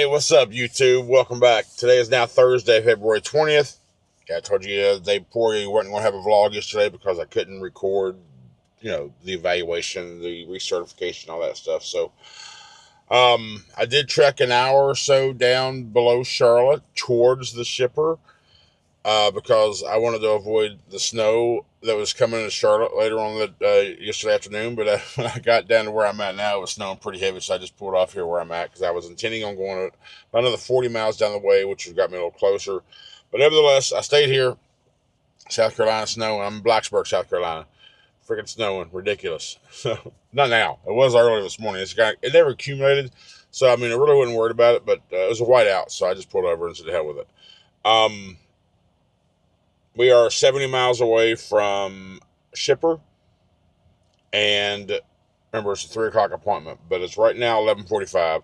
Hey, what's up, YouTube? Welcome back. Today is now Thursday, February 20th. I told you the day before you wasn't going to have a vlog yesterday because I couldn't record, the evaluation, the recertification, all that stuff. So, I did trek an hour or so down below Charlotte towards the shipper because I wanted to avoid the snow that was coming into Charlotte later on yesterday afternoon. But when I got down to where I'm at now, it was snowing pretty heavy, so I just pulled off here where I'm at because I was intending on going another 40 miles down the way, which got me a little closer. But nevertheless, I stayed here, South Carolina snowing. I'm in Blacksburg, South Carolina. Freaking snowing, ridiculous. So not now. It was early this morning. It never accumulated, so I mean, I really wasn't worried about it. But it was a whiteout, so I just pulled over and said, "The hell with it." We are 70 miles away from shipper, and remember, it's a 3 o'clock appointment, but it's right now 11:45.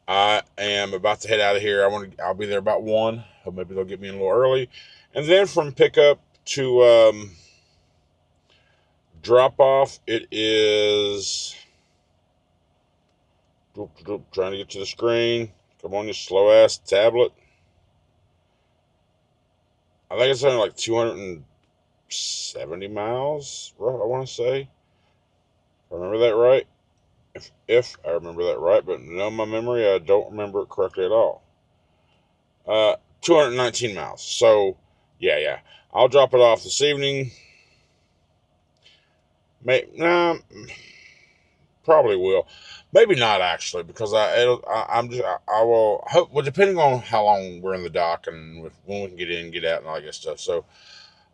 I am about to head out of here. I'll be there about 1, or maybe they'll get me in a little early, and then from pickup to drop off, it is trying to get to the screen. Come on, you slow ass tablet. I think it's only like 270 miles, I want to say. If I remember that right. If I remember that right, but no, my memory, I don't remember it correctly at all. 219 miles. So, yeah. I'll drop it off this evening. Probably will. Maybe not actually, because I will hope. Well, depending on how long we're in the dock and when we can get in, get out, and all that good stuff. So,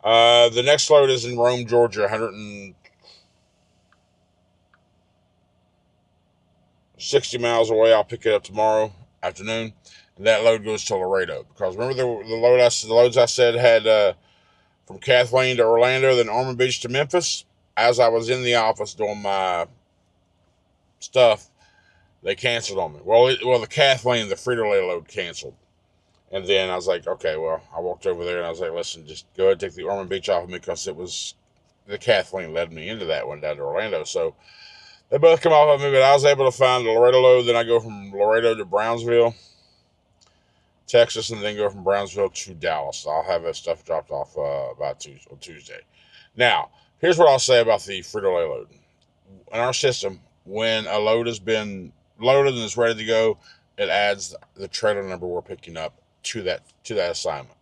the next load is in Rome, Georgia, 160 miles away. I'll pick it up tomorrow afternoon, and that load goes to Laredo. Because remember the loads I said had from Kathleen to Orlando, then Ormond Beach to Memphis. As I was in the office doing my stuff, they canceled on me. Well, the Kathleen, the Frito-Lay load canceled. And then I was like, okay, well, I walked over there and I was like, listen, just go ahead and take the Ormond Beach off of me because it was the Kathleen led me into that one down to Orlando. So they both come off of me, but I was able to find the Laredo load. Then I go from Laredo to Brownsville, Texas, and then go from Brownsville to Dallas. So I'll have that stuff dropped off on Tuesday. Now, here's what I'll say about the Frito-Lay load. In our system, when a load has been loaded and is ready to go, it adds the trailer number we're picking up to that assignment.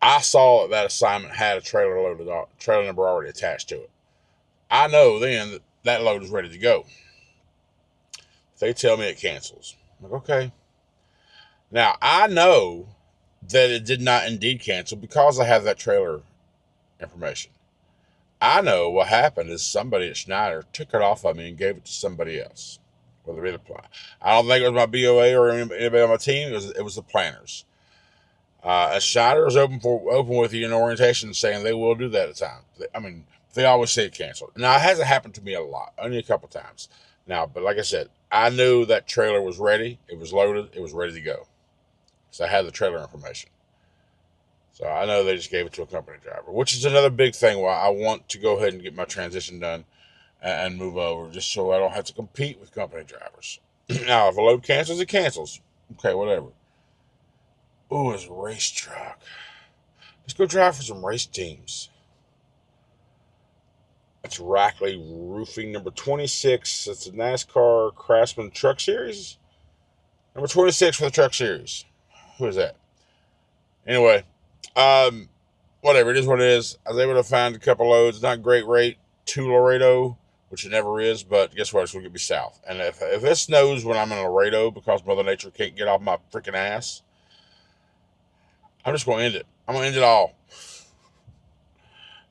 I saw that assignment had a trailer number already attached to it. I know then that load is ready to go. They tell me it cancels. I'm like, okay. Now, I know that it did not indeed cancel because I have that trailer information. I know what happened is somebody at Schneider took it off of me and gave it to somebody else. Whether it apply, I don't think it was my BOA or anybody on my team. It was the planners. Schneider is open with you in orientation, saying they will do that at times. They always say it canceled. Now, it hasn't happened to me a lot, only a couple times. Now, but like I said, I knew that trailer was ready. It was loaded. It was ready to go. So I had the trailer information. So I know they just gave it to a company driver, which is another big thing why I want to go ahead and get my transition done and move over, just so I don't have to compete with company drivers. Now, if a load cancels, it cancels. Okay, whatever. Ooh, it's a race truck. Let's go drive for some race teams. That's Rackley Roofing, number 26. It's a NASCAR Craftsman Truck Series. Number 26 for the Truck Series. Who is that? Anyway, whatever. It is what it is. I was able to find a couple loads. Not great rate to Laredo, which it never is, but guess what? It's going to get me south. And if it snows when I'm in Laredo because Mother Nature can't get off my freaking ass, I'm just going to end it. I'm going to end it all.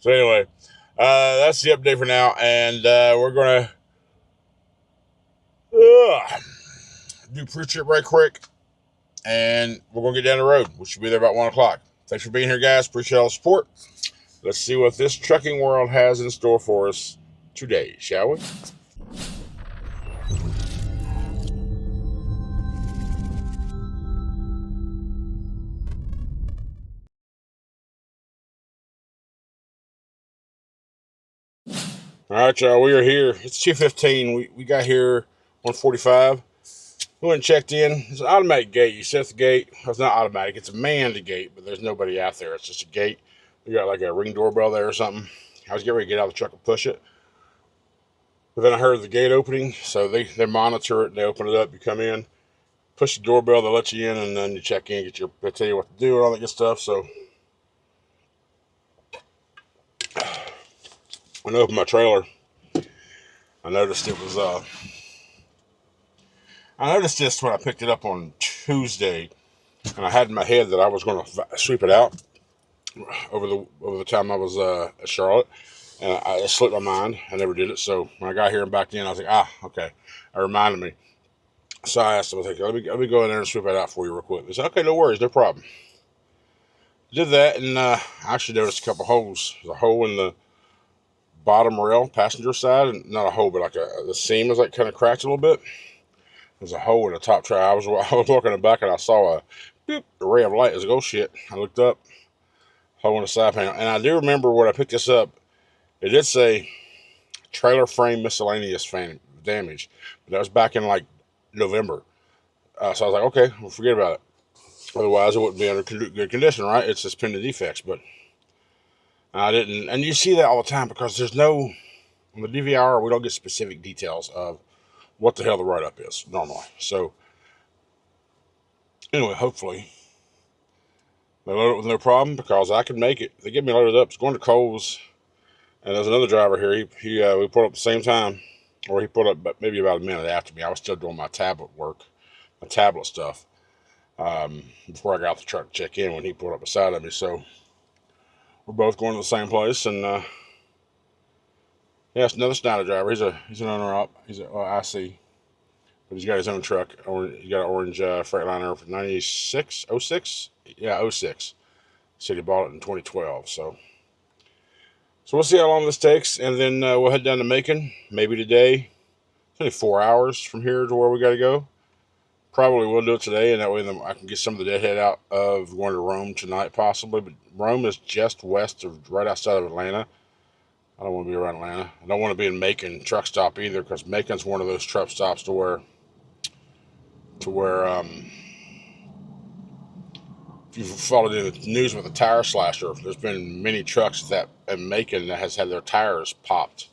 So anyway, that's the update for now, and we're going to do pre-trip right quick, and we're going to get down the road. We should be there about 1 o'clock. Thanks for being here, guys. Appreciate all the support. Let's see what this trucking world has in store for us today, shall we? All right, y'all, we are here. It's 2:15. We got here 1:45. We went and checked in. It's an automatic gate. You set the gate. It's not automatic. It's a manned gate, but there's nobody out there. It's just a gate. We got like a Ring doorbell there or something. I was getting ready to get out of the truck and push it. But then I heard the gate opening, so they monitor it. They open it up. You come in, push the doorbell. They let you in, and then you check in. They tell you what to do and all that good stuff. So when I opened my trailer, I noticed it was. I noticed this when I picked it up on Tuesday, and I had in my head that I was going to sweep it out over the time I was at Charlotte, and it slipped my mind. I never did it. So when I got here and back in, I was like, okay. It reminded me. So I asked them, I was like, let me go in there and sweep that out for you real quick. They said, okay, no worries, no problem. Did that, and I actually noticed a couple holes. There's a hole in the bottom rail, passenger side, and not a hole, but like the seam was like kind of cracked a little bit. There's a hole in the top tray. I was walking in the back, and I saw a ray of light. I was like, oh shit. I looked up, hole in the side panel. And I do remember when I picked this up, it did say trailer frame miscellaneous damage. But that was back in like November. So I was like, okay, we'll forget about it. Otherwise, it wouldn't be under good condition, right? It's just pending defects. But I didn't. And you see that all the time because there's no, on the DVR, we don't get specific details of what the hell the write-up is normally. So anyway, hopefully they load it with no problem because I can make it. They get me loaded up. It's going to Kohl's, and there's another driver here. We pulled up at the same time, or he pulled up maybe about a minute after me. I was still doing my tablet work, my tablet stuff, before I got out the truck to check in when he pulled up beside of me. So we're both going to the same place, and yeah, it's another Schneider driver. He's an owner op. He's an IC, but he's got his own truck. He got an orange Freightliner for 06. Yeah, 06. Said he bought it in 2012. So we'll see how long this takes, and then we'll head down to Macon. Maybe today. It's only 4 hours from here to where we got to go. Probably will do it today, and that way I can get some of the deadhead out of going to Rome tonight, possibly. But Rome is just west of, right outside of Atlanta. I don't want to be around Atlanta. I don't want to be in Macon truck stop either, because Macon's one of those truck stops to where if you've followed in the news with a tire slasher, there's been many trucks in Macon that has had their tires popped.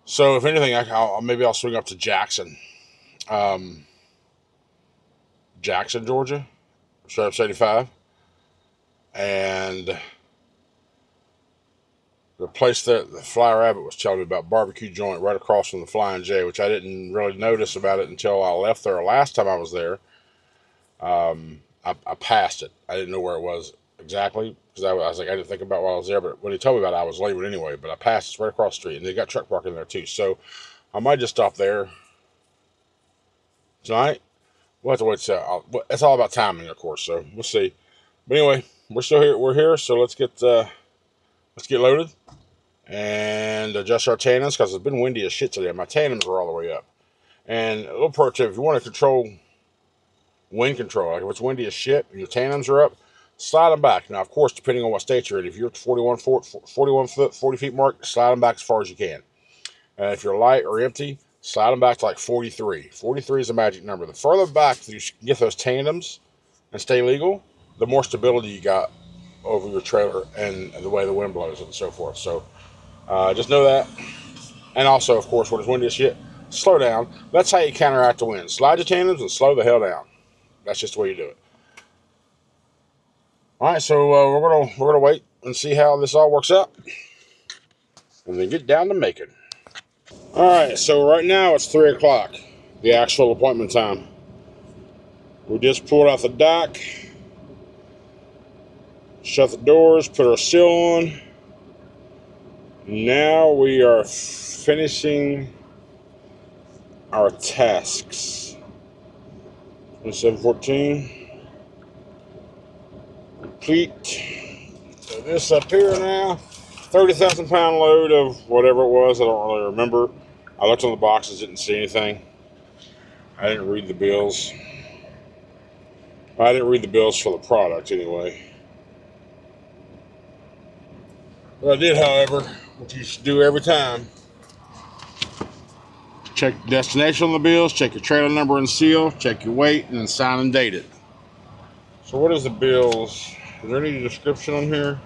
So if anything, maybe I'll swing up to Jackson, Georgia, Sheriff's 85, and the place that the Fly Rabbit was telling me about, barbecue joint right across from the Flying J, which I didn't really notice about it until I left there last time I was there. I passed it. I didn't know where it was exactly because I was like, I didn't think about while I was there. But when he told me about it, I was leaving anyway. But I passed it. It's right across the street, and they got truck parking there too. So I might just stop there tonight. We'll have to wait. It's all about timing, of course. So we'll see. But anyway, we're still here. We're here. So let's get loaded and adjust our tandems because it's been windy as shit today. My tandems are all the way up. And a little pro tip: if you want to control wind control, like if it's windy as shit and your tandems are up, slide them back. Now, of course, depending on what state you're in, if you're at the 41 foot, 40 feet mark, slide them back as far as you can. And if you're light or empty, slide them back to like 43. 43 is the magic number. The further back you get those tandems and stay legal, the more stability you got over your trailer and the way the wind blows and so forth. So just know that. And also, of course, when it's windy as shit, slow down. That's how you counteract the wind. Slide your tandems and slow the hell down. That's just the way you do it. All right, so we're gonna wait and see how this all works out, and then get down to Macon. All right, so right now it's 3 o'clock, the actual appointment time. We just pulled out the dock, shut the doors, put our seal on. Now we are finishing our tasks. 2714. Complete. So this up here now, 30,000 pound load of whatever it was. I don't really remember. I looked on the boxes, didn't see anything. I didn't read the bills. I didn't read the bills for the product anyway. What I did, however, what you should do every time, check the destination on the bills, check your trailer number and seal, check your weight, and then sign and date it. So what is the bills? Is there any description on here?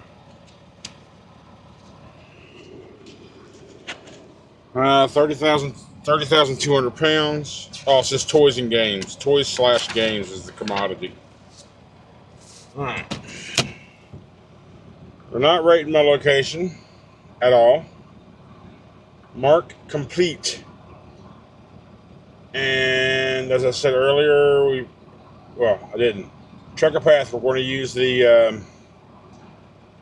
30,200 pounds. Oh, it says toys and games. Toys/games is the commodity. Alright. They're not rating my location at all. Mark complete. And as I said earlier, I didn't. Trucker path, we're going to use we're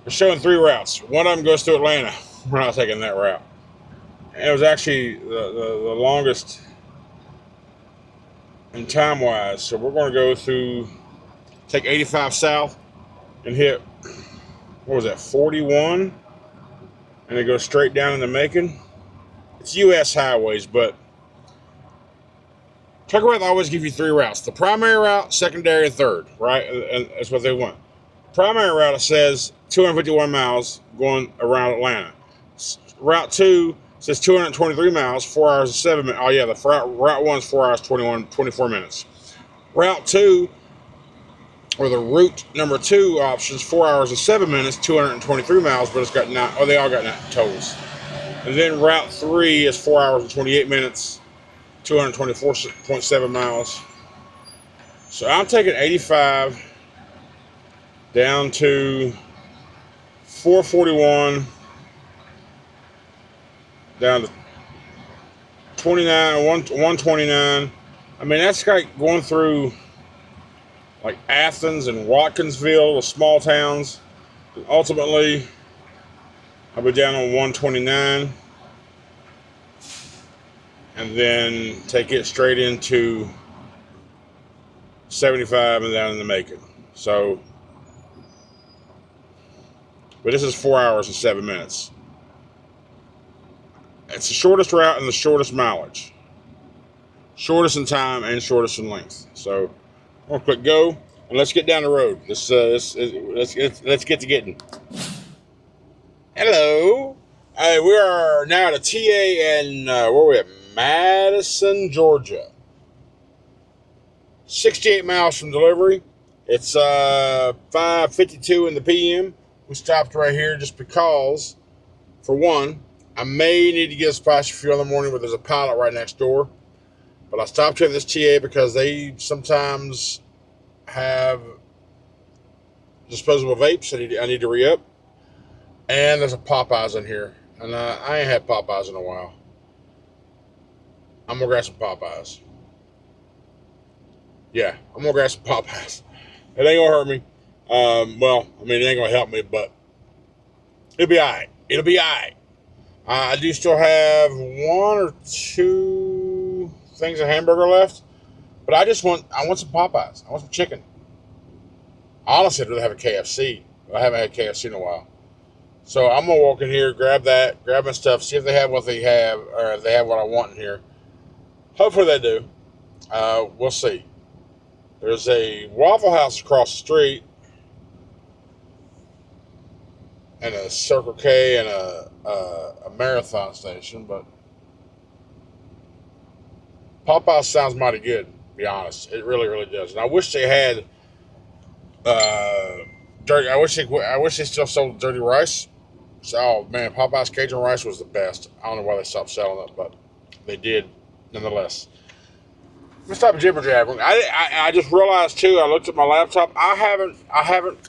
showing 3 routes. One of them goes to Atlanta. We're not taking that route. And it was actually the longest in time-wise. So we're going to go through, take 85 south and hit, what was that, 41? And it goes straight down into Macon. It's U.S. highways, but Trucker Path always give you 3 routes. The primary route, secondary, and third, right? And that's what they want. Primary route, it says 251 miles going around Atlanta. Route 2 says 223 miles, 4 hours and 7 minutes. Oh, yeah, the route 1 is 4 hours, 24 minutes. Route 2, or the route number 2 options, 4 hours and 7 minutes, 223 miles, but it's got 9, they all got 9 tolls. And then route 3 is 4 hours and 28 minutes, 224.7 miles. So I'm taking 85 down to 441, down to 29, 129. I mean, that's like going through like Athens and Watkinsville, the small towns. And ultimately, I'll be down on 129. And then take it straight into 75 and down into Macon. So, but this is 4 hours and 7 minutes. It's the shortest route and the shortest mileage. Shortest in time and shortest in length. So, I'm gonna click go and let's get down the road. Let's get to getting. Hello. We are now at a TA in where are we at? Madison, Georgia. 68 miles from delivery. It's 5:52 in the PM. We stopped right here just because, for one, I may need to get a splash of fuel in the morning, but there's a pilot right next door. But I stopped here at this TA because they sometimes have disposable vapes. I need to re-up. And there's a Popeyes in here. And I ain't had Popeyes in a while. I'm going to grab some Popeyes. Yeah, I'm going to grab some Popeyes. It ain't going to hurt me. It ain't going to help me, but it'll be all right. It'll be all right. I do still have 1 or 2 things of hamburger left, but I want some Popeyes. I want some chicken. Honestly, I'd rather have a KFC. I haven't had KFC in a while. So I'm going to walk in here, grab my stuff, see if they have what they have, or if they have what I want in here. Hopefully they do. We'll see. There's a Waffle House across the street, and a Circle K, and a Marathon station, but Popeyes sounds mighty good, to be honest. It really, really does. And I wish they had dirty. I wish they still sold dirty rice. So, oh man, Popeyes Cajun rice was the best. I don't know why they stopped selling it, but they did nonetheless. Let's stop jibber jabbering. I just realized too. I looked at my laptop. I haven't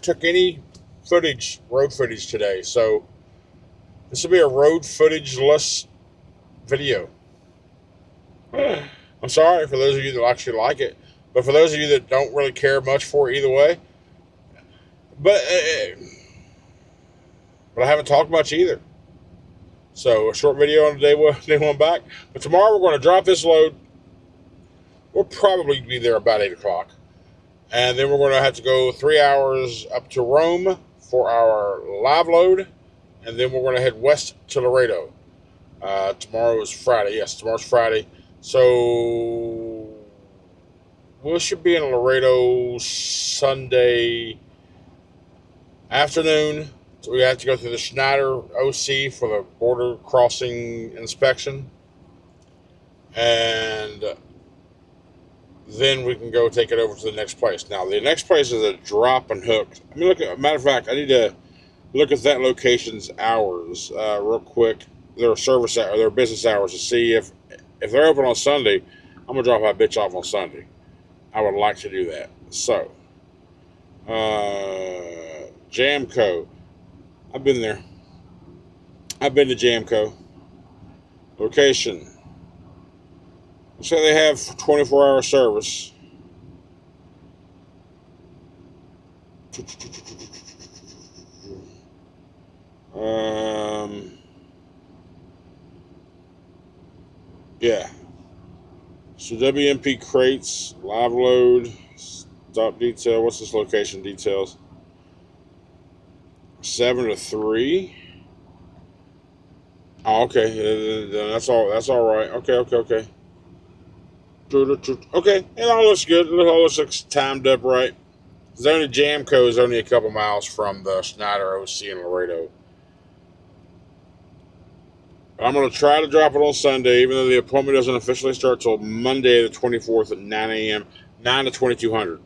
took any road footage today. So this will be a road footage-less video. I'm sorry for those of you that actually like it, but for those of you that don't really care much for it either way. But I haven't talked much either. So a short video on day one back. But tomorrow we're going to drop this load. We'll probably be there about 8 o'clock. And then we're going to have to go 3 hours up to Rome for our live load. And then we're going to head west to Laredo. Tomorrow is Friday. Yes, tomorrow's Friday. So we should be in Laredo Sunday afternoon. So we have to go through the Schneider OC for the border crossing inspection. and then we can go take it over to the next place. Now, the next place is a drop and hook. I mean, matter of fact, I need to look at that location's hours real quick. Their service or their business hours to see if they're open on Sunday. I'm gonna drop my bitch off on Sunday. I would like to do that. So, Jamco. I've been there. I've been to Jamco. Location. So they have 24-hour service. Yeah. So WMP crates, live load, stop detail. What's this location details? 7 to 3. Oh, okay. That's all. That's all right. Okay. Okay. It all looks good. It all looks timed up right. Zona Jamco is only a couple miles from the Schneider OC in Laredo. I'm going to try to drop it on Sunday, even though the appointment doesn't officially start till Monday the 24th at 9 a.m., 9 to 2200.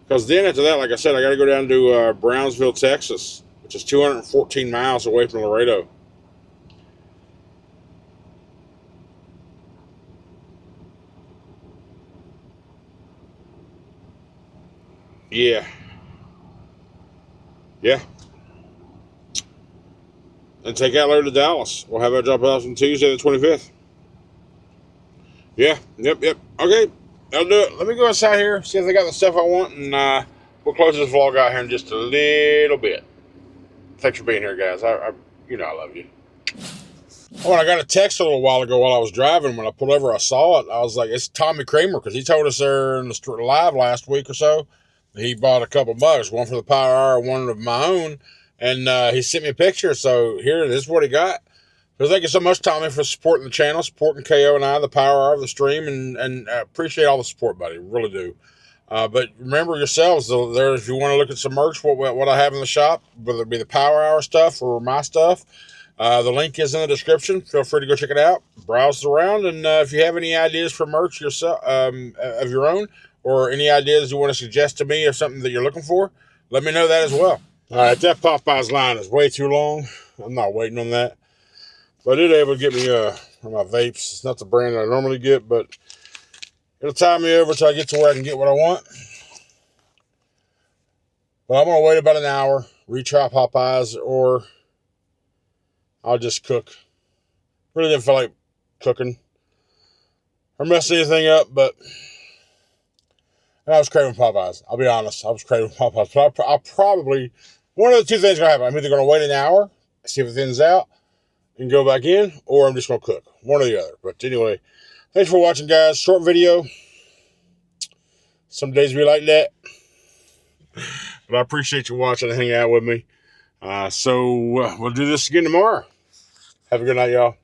Because then after that, like I said, I got to go down to Brownsville, Texas, which is 214 miles away from Laredo. Yeah. And take that load to Dallas. We'll have that drop off on Tuesday the 25th. Yeah. Yep. Okay. That'll do it. Let me go inside here, see if they got the stuff I want, and we'll close this vlog out here in just a little bit. Thanks for being here, guys. I love you. Oh, and I got a text a little while ago while I was driving. When I pulled over, I saw it. I was like, it's Tommy Kramer, because he told us there in the live last week or so that he bought a couple mugs, one for the Power Hour, one of my own, and he sent me a picture. So here, this is what he got. So thank you so much, Tommy, for supporting the channel, supporting KO and I, the Power Hour of the stream, and I appreciate all the support, buddy. Really do. But remember yourselves, there, if you want to look at some merch, what I have in the shop, whether it be the Power Hour stuff or my stuff, the link is in the description. Feel free to go check it out, browse around, and if you have any ideas for merch yourself of your own, or any ideas you want to suggest to me of something that you're looking for, let me know that as well. All right, that Popeyes line is way too long. I'm not waiting on that. But it able to get me my vapes. It's not the brand I normally get, but it'll tie me over till I get to where I can get what I want. But I'm going to wait about an hour, retry Popeyes, or I'll just cook. Really didn't feel like cooking or messing anything up, but I was craving Popeyes. I'll be honest. I was craving Popeyes. But I'll probably, one of the two things going to happen. I'm either going to wait an hour, see if it thins out, and go back in, or I'm just going to cook. One or the other. But anyway, thanks for watching, guys. Short video. Some days be like that. But I appreciate you watching and hanging out with me. So we'll do this again tomorrow. Have a good night, y'all.